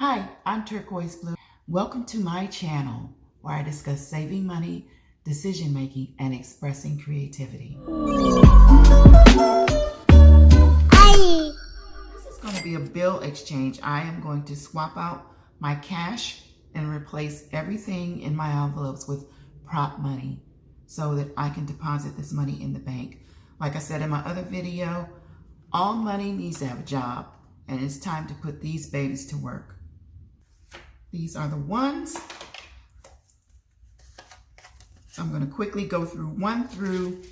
Hi, I'm Turquoise Blue. Welcome to my channel where I discuss saving money, decision making, and expressing creativity. This is going to be a bill exchange. I am going to swap out my cash and replace everything in my envelopes with prop money so that I can deposit this money in the bank. Like I said in my other video, all money needs to have a job, and it's time to put these babies to work. These are the ones. I'm going to quickly go through 1 through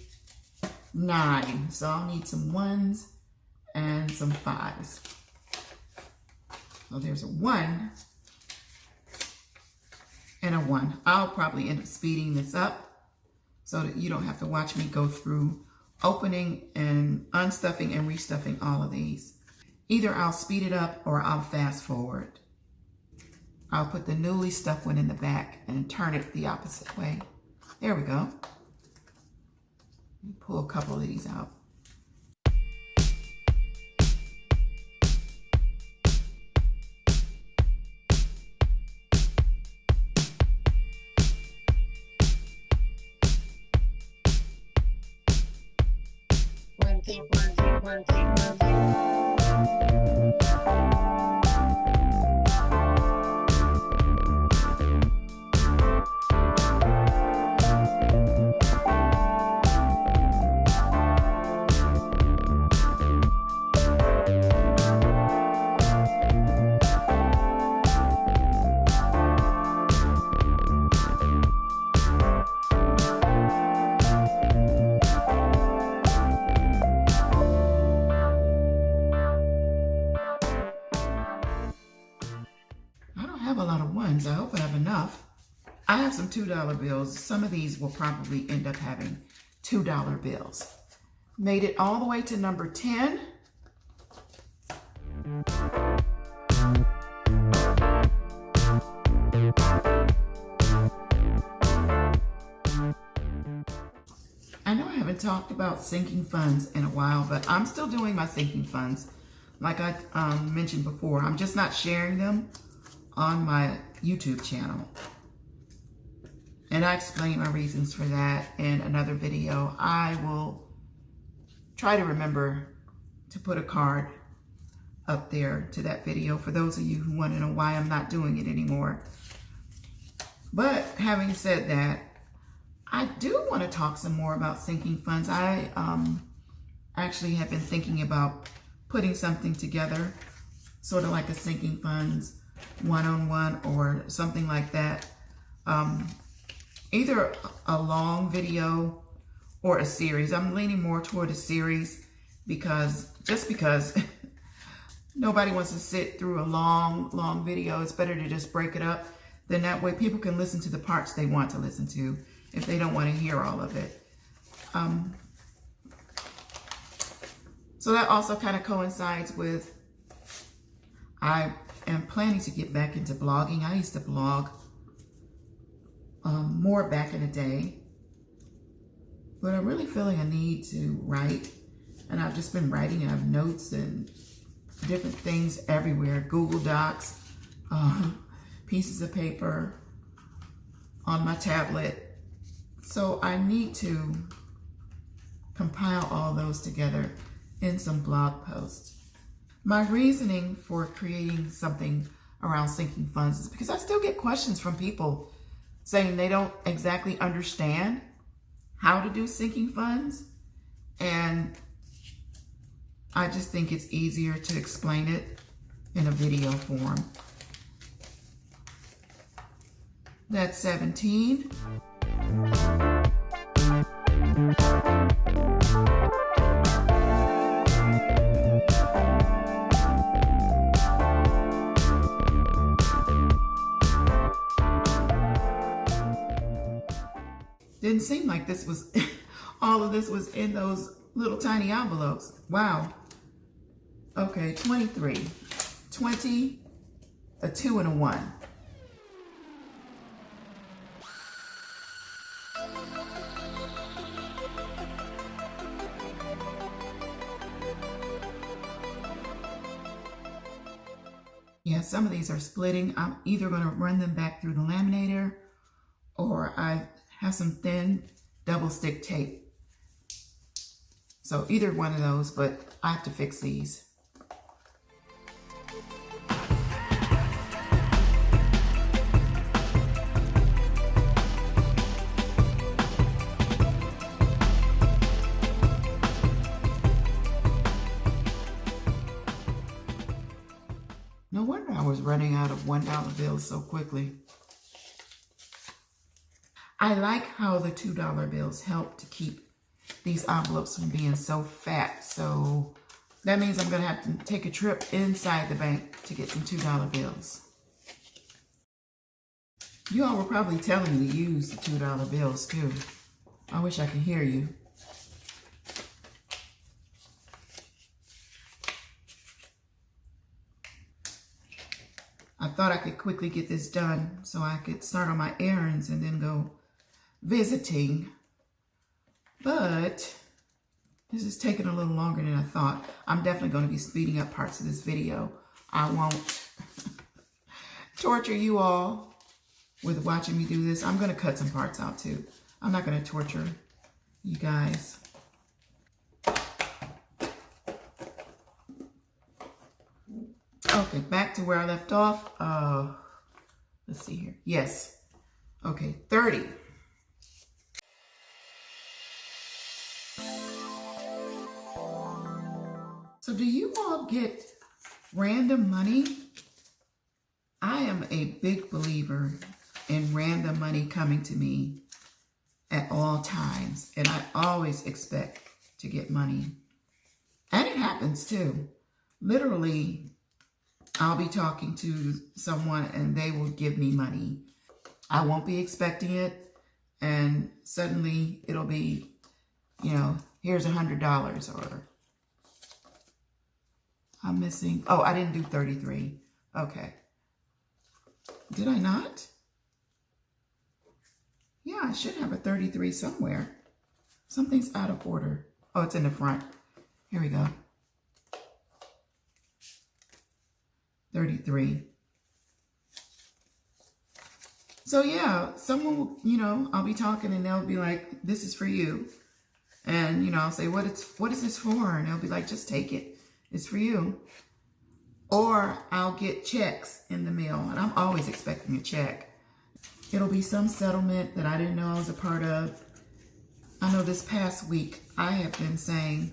9. So I'll need some 1s and some 5s. So there's a 1 and a 1. I'll probably end up speeding this up so that you don't have to watch me go through opening and unstuffing and restuffing all of these. Either I'll speed it up or I'll fast forward. I'll put the newly stuffed one in the back and turn it the opposite way. There we go. Pull a couple of these out. A lot of ones. I hope I have enough. I have some $2 bills. Some of these will probably end up having $2 bills. Made it all the way to number 10. I know I haven't talked about sinking funds in a while, but I'm still doing my sinking funds. Like I mentioned before, I'm just not sharing them on my YouTube channel. And I explain my reasons for that in another video. I will try to remember to put a card up there to that video for those of you who want to know why I'm not doing it anymore. But having said that, I do want to talk some more about sinking funds. I actually have been thinking about putting something together, sort of like a sinking funds one-on-one or something like that. Either a long video or a series. I'm leaning more toward a series because nobody wants to sit through a long video. It's better to just break it up. Then that way people can listen to the parts they want to listen to if they don't want to hear all of it. So that also kind of coincides with I am planning to get back into blogging. I used to blog more back in the day, but I'm really feeling a need to write, and I've just been writing, and I have notes and different things everywhere, Google Docs, pieces of paper on my tablet. So I need to compile all those together in some blog posts. My reasoning for creating something around sinking funds is because I still get questions from people saying they don't exactly understand how to do sinking funds. And I just think it's easier to explain it in a video form. That's 17. Didn't seem like this was, all of this was in those little tiny envelopes. Wow. Okay, 23. 20, a 2, and a 1. some of these are splitting. I'm either going to run them back through the laminator, or I have some thin double stick tape. So either one of those, but I have to fix these. No wonder I was running out of $1 bills so quickly. I like how the $2 bills help to keep these envelopes from being so fat. So that means I'm going to have to take a trip inside the bank to get some $2 bills. You all were probably telling me to use the $2 bills too. I wish I could hear you. I thought I could quickly get this done so I could start on my errands and then go visiting. But this is taking a little longer than I thought. I'm definitely going to be speeding up parts of this video. I won't torture you all with watching me do this. I'm going to cut some parts out too. I'm not going to torture you guys. Okay, back to where I left off. Let's see here. Yes. Okay, 30. So do you all get random money? I am a big believer in random money coming to me at all times. And I always expect to get money. And it happens too. Literally, I'll be talking to someone and they will give me money. I won't be expecting it. And suddenly it'll be, you know, here's $100 or I'm missing. Oh, I didn't do 33. Okay. Did I not? Yeah, I should have a 33 somewhere. Something's out of order. Oh, it's in the front. Here we go. 33. So yeah, someone will, you know, I'll be talking and they'll be like, this is for you. And, you know, I'll say, what is this for? And they'll be like, just take it. It's for you. Or I'll get checks in the mail, and I'm always expecting a check. It'll be some settlement that I didn't know I was a part of. I know this past week I have been saying,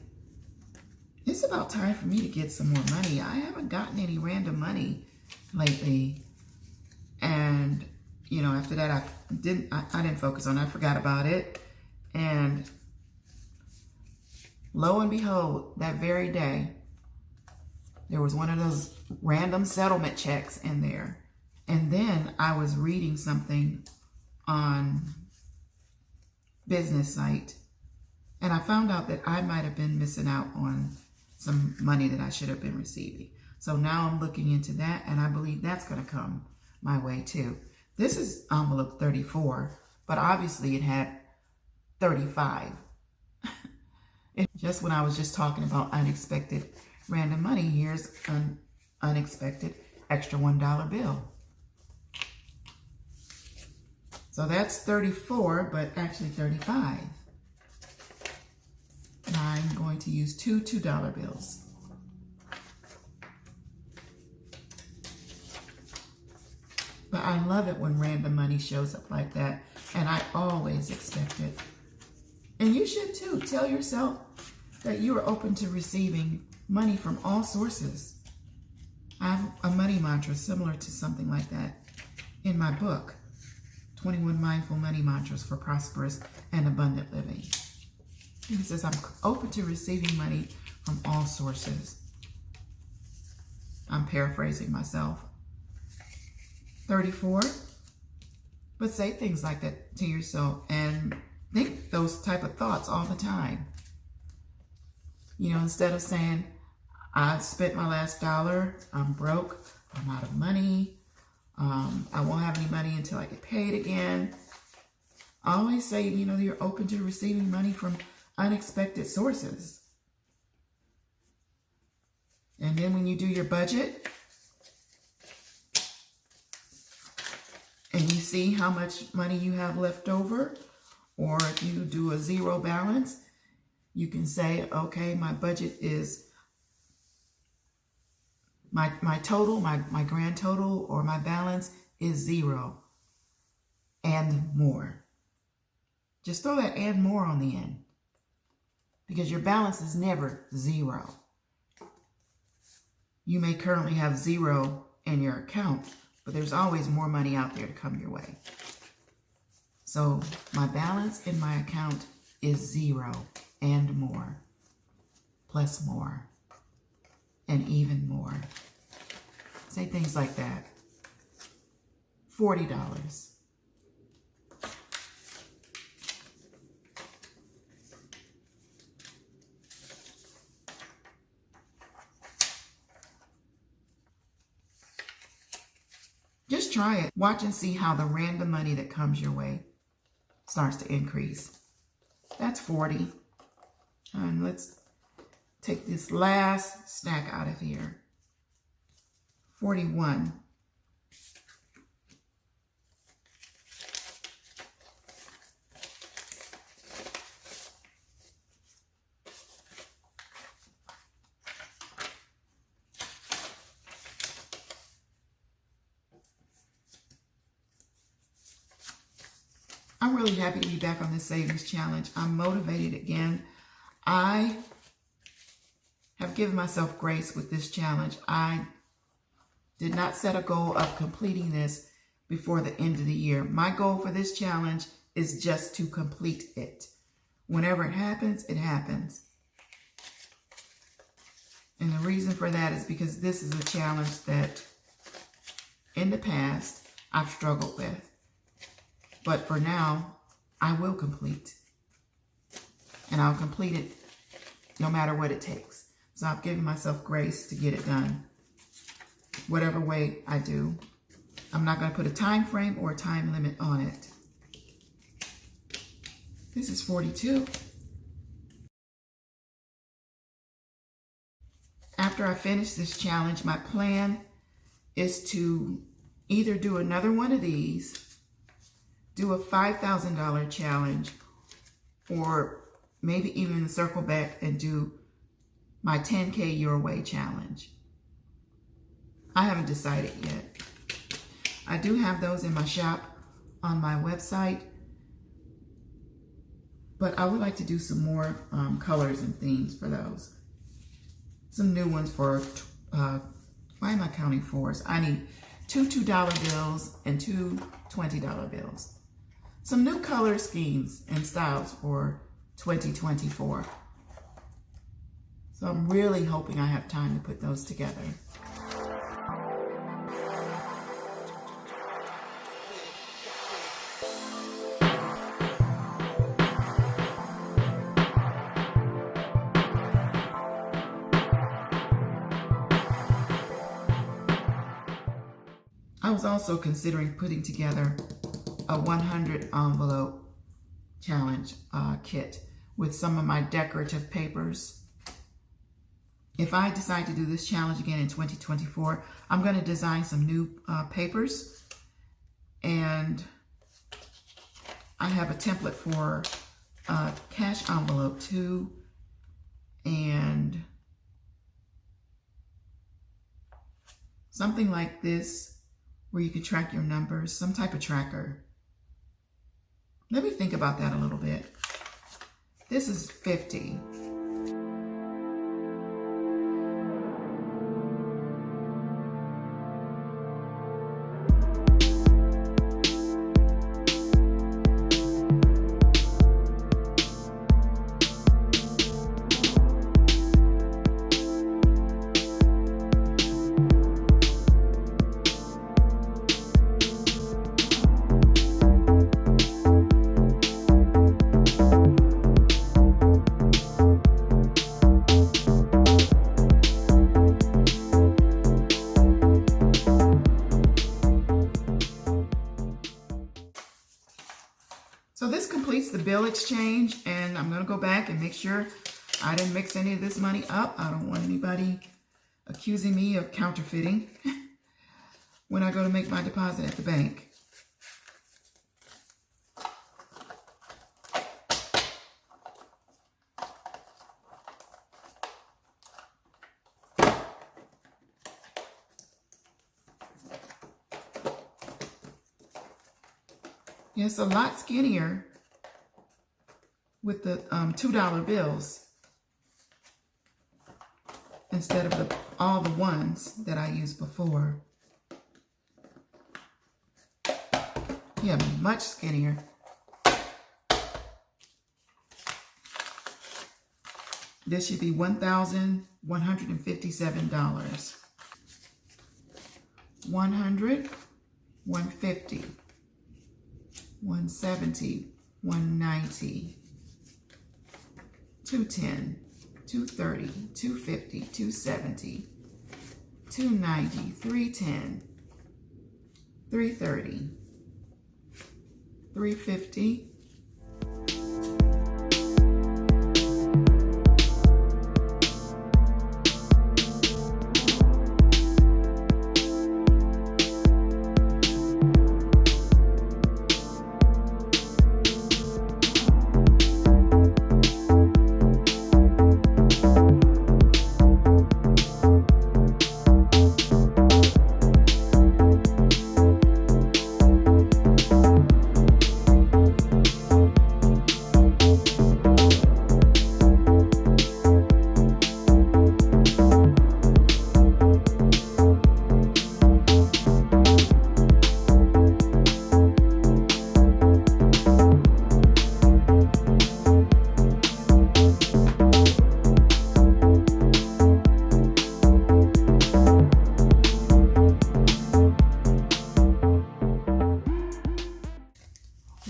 it's about time for me to get some more money. I haven't gotten any random money lately. And, you know, after that, I didn't focus on it. I forgot about it. And lo and behold, that very day, there was one of those random settlement checks in there. And then I was reading something on business site, and I found out that I might have been missing out on some money that I should have been receiving. So now I'm looking into that, and I believe that's going to come my way too. This is envelope 34, but obviously it had 35. Just when I was just talking about unexpected random money, here's an unexpected extra $1 bill. So that's 34, but actually 35. And I'm going to use two $2 bills. But I love it when random money shows up like that, and I always expect it. And you should too. Tell yourself that you are open to receiving money from all sources. I have a money mantra similar to something like that in my book, 21 Mindful Money Mantras for Prosperous and Abundant Living. He says, I'm open to receiving money from all sources. I'm paraphrasing myself. 34, but say things like that to yourself and think those type of thoughts all the time. You know, instead of saying, I spent my last dollar, I'm broke, I'm out of money, I won't have any money until I get paid again. I always say, you know, you're open to receiving money from unexpected sources. And then when you do your budget, and you see how much money you have left over, or if you do a zero balance, you can say, okay, my budget is my total, my grand total, or my balance is 0 and more. Just throw that and more on the end, because your balance is never 0. You may currently have 0 in your account, but there's always more money out there to come your way. So my balance in my account is 0 and more, plus more, and even more. Say things like that. $40. Just try it. Watch and see how the random money that comes your way starts to increase. That's 40. And let's take this last stack out of here. 41. I'm really happy to be back on this savings challenge. I'm motivated again. I have given myself grace with this challenge. I did not set a goal of completing this before the end of the year. My goal for this challenge is just to complete it. Whenever it happens, it happens. And the reason for that is because this is a challenge that in the past I've struggled with. But for now, I will complete. And I'll complete it no matter what it takes. So I've given myself grace to get it done. Whatever way I do. I'm not going to put a time frame or a time limit on it. This is 42. After I finish this challenge, my plan is to either do another one of these, do a $5,000 challenge, or maybe even circle back and do my 10K Your Way challenge. I haven't decided yet. I do have those in my shop on my website, but I would like to do some more colors and themes for those. Some new ones for, why am I counting fours? I need 2 $2 bills and 2 $20 bills. Some new color schemes and styles for 2024. So I'm really hoping I have time to put those together. I was also considering putting together a 100 envelope challenge kit with some of my decorative papers. If I decide to do this challenge again in 2024, I'm going to design some new papers, and I have a template for cash envelope too, and something like this where you can track your numbers, some type of tracker. Let me think about that a little bit. This is 50. So this completes the bill exchange, and I'm going to go back and make sure I didn't mix any of this money up. I don't want anybody accusing me of counterfeiting when I go to make my deposit at the bank. Yeah, it's a lot skinnier with the $2 bills instead of all the ones that I used before. Yeah, much skinnier. This should be $1,157. 100, 150, 170, 190, 210, 230, 250, 270, 290, 310, 330, 350,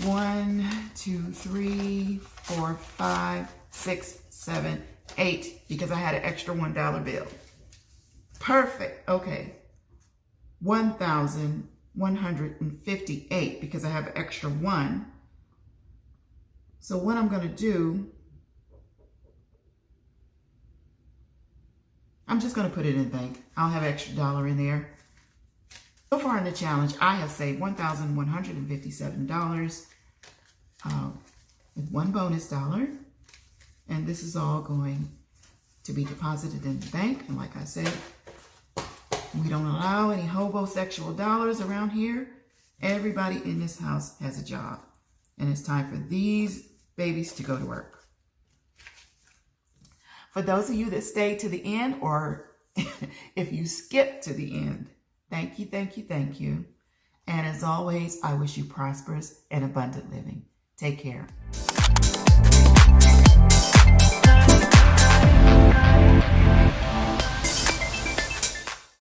1, 2, 3, 4, 5, 6, 7, 8, because I had an extra $1 bill. Perfect. Okay. 1,158 because I have an extra 1. So what I'm going to do, I'm just going to put it in the bank. I'll have an extra $1 in there. So far in the challenge, I have saved $1,157 with one bonus dollar. And this is all going to be deposited in the bank. And like I said, we don't allow any homosexual dollars around here. Everybody in this house has a job. And it's time for these babies to go to work. For those of you that stayed to the end, or if you skipped to the end, thank you, thank you, thank you. And as always, I wish you prosperous and abundant living. Take care.